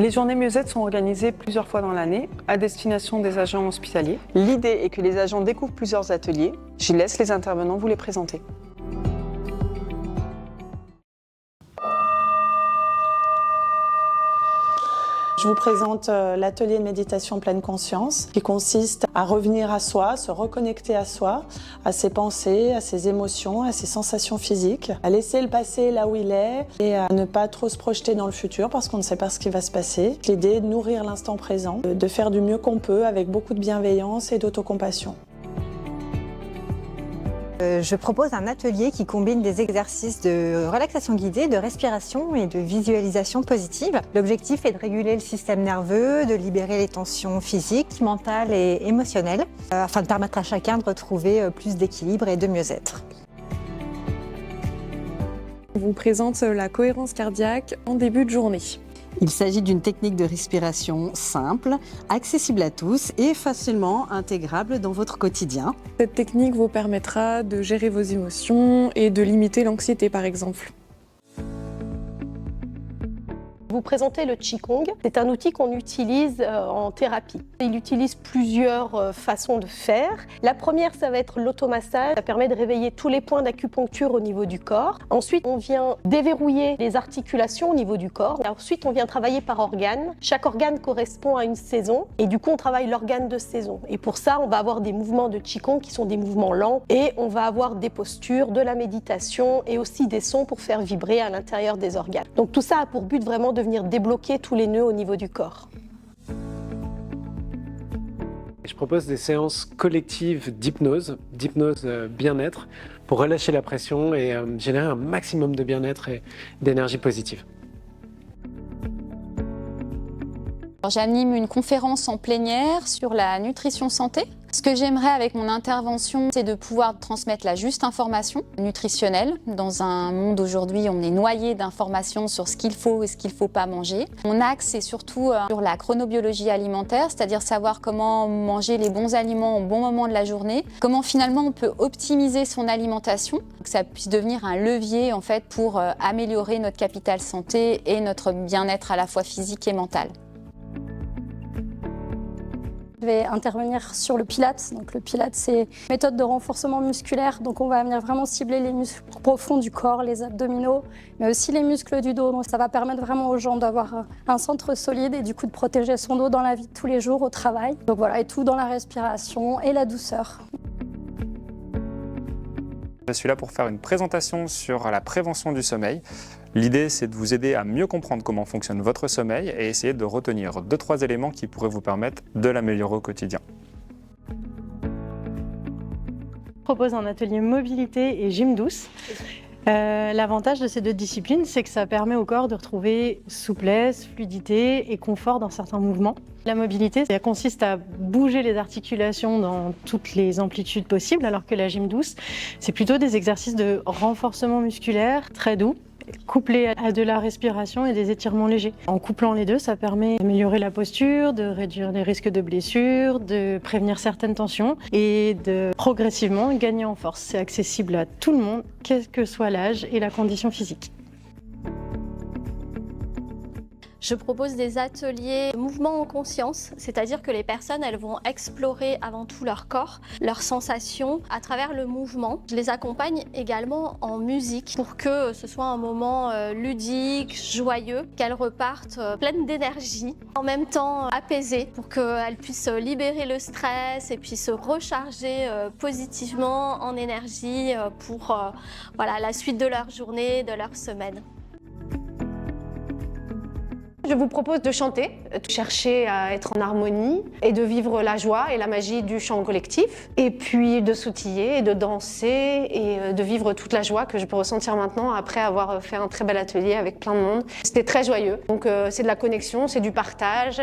Les journées mieux-être sont organisées plusieurs fois dans l'année à destination des agents hospitaliers. L'idée est que les agents découvrent plusieurs ateliers. Je laisse les intervenants vous les présenter. Je vous présente l'atelier de méditation pleine conscience qui consiste à revenir à soi, se reconnecter à soi, à ses pensées, à ses émotions, à ses sensations physiques, à laisser le passé là où il est et à ne pas trop se projeter dans le futur parce qu'on ne sait pas ce qui va se passer. L'idée est de nourrir l'instant présent, de faire du mieux qu'on peut avec beaucoup de bienveillance et d'autocompassion. Je propose un atelier qui combine des exercices de relaxation guidée, de respiration et de visualisation positive. L'objectif est de réguler le système nerveux, de libérer les tensions physiques, mentales et émotionnelles, afin de permettre à chacun de retrouver plus d'équilibre et de mieux-être. On vous présente la cohérence cardiaque en début de journée. Il s'agit d'une technique de respiration simple, accessible à tous et facilement intégrable dans votre quotidien. Cette technique vous permettra de gérer vos émotions et de limiter l'anxiété par exemple. Vous présentez le Qigong. C'est un outil qu'on utilise en thérapie. Il utilise plusieurs façons de faire. La première, ça va être l'automassage. Ça permet de réveiller tous les points d'acupuncture au niveau du corps. Ensuite, on vient déverrouiller les articulations au niveau du corps. Ensuite, on vient travailler par organe. Chaque organe correspond à une saison. Et du coup, on travaille l'organe de saison. Et pour ça, on va avoir des mouvements de Qigong qui sont des mouvements lents. Et on va avoir des postures, de la méditation et aussi des sons pour faire vibrer à l'intérieur des organes. Donc tout ça a pour but vraiment de venir débloquer tous les nœuds au niveau du corps. Je propose des séances collectives d'hypnose bien-être, pour relâcher la pression et générer un maximum de bien-être et d'énergie positive. J'anime une conférence en plénière sur la nutrition santé. Ce que j'aimerais avec mon intervention, c'est de pouvoir transmettre la juste information nutritionnelle. Dans un monde aujourd'hui, on est noyé d'informations sur ce qu'il faut et ce qu'il ne faut pas manger. Mon axe est surtout sur la chronobiologie alimentaire, c'est-à-dire savoir comment manger les bons aliments au bon moment de la journée, comment finalement on peut optimiser son alimentation, que ça puisse devenir un levier en fait pour améliorer notre capital santé et notre bien-être à la fois physique et mental. Je vais intervenir sur le Pilates. Donc le Pilates, c'est une méthode de renforcement musculaire. Donc on va venir vraiment cibler les muscles profonds du corps, les abdominaux, mais aussi les muscles du dos. Donc ça va permettre vraiment aux gens d'avoir un centre solide et du coup de protéger son dos dans la vie de tous les jours au travail. Donc voilà, et tout dans la respiration et la douceur. Je suis là pour faire une présentation sur la prévention du sommeil. L'idée, c'est de vous aider à mieux comprendre comment fonctionne votre sommeil et essayer de retenir 2-3 éléments qui pourraient vous permettre de l'améliorer au quotidien. Je propose un atelier mobilité et gym douce. L'avantage de ces deux disciplines, c'est que ça permet au corps de retrouver souplesse, fluidité et confort dans certains mouvements. La mobilité, ça consiste à bouger les articulations dans toutes les amplitudes possibles, alors que la gym douce, c'est plutôt des exercices de renforcement musculaire très doux, couplés à de la respiration et des étirements légers. En couplant les deux, ça permet d'améliorer la posture, de réduire les risques de blessures, de prévenir certaines tensions et de progressivement gagner en force. C'est accessible à tout le monde, quel que soit l'âge et la condition physique. Je propose des ateliers mouvement en conscience, c'est-à-dire que les personnes elles vont explorer avant tout leur corps, leurs sensations à travers le mouvement. Je les accompagne également en musique pour que ce soit un moment ludique, joyeux, qu'elles repartent pleines d'énergie, en même temps apaisées pour qu'elles puissent libérer le stress et puis se recharger positivement en énergie pour la suite de leur journée, de leur semaine. Je vous propose de chanter, de chercher à être en harmonie et de vivre la joie et la magie du chant collectif. Et puis de sautiller et de danser et de vivre toute la joie que je peux ressentir maintenant après avoir fait un très bel atelier avec plein de monde. C'était très joyeux. Donc c'est de la connexion, c'est du partage.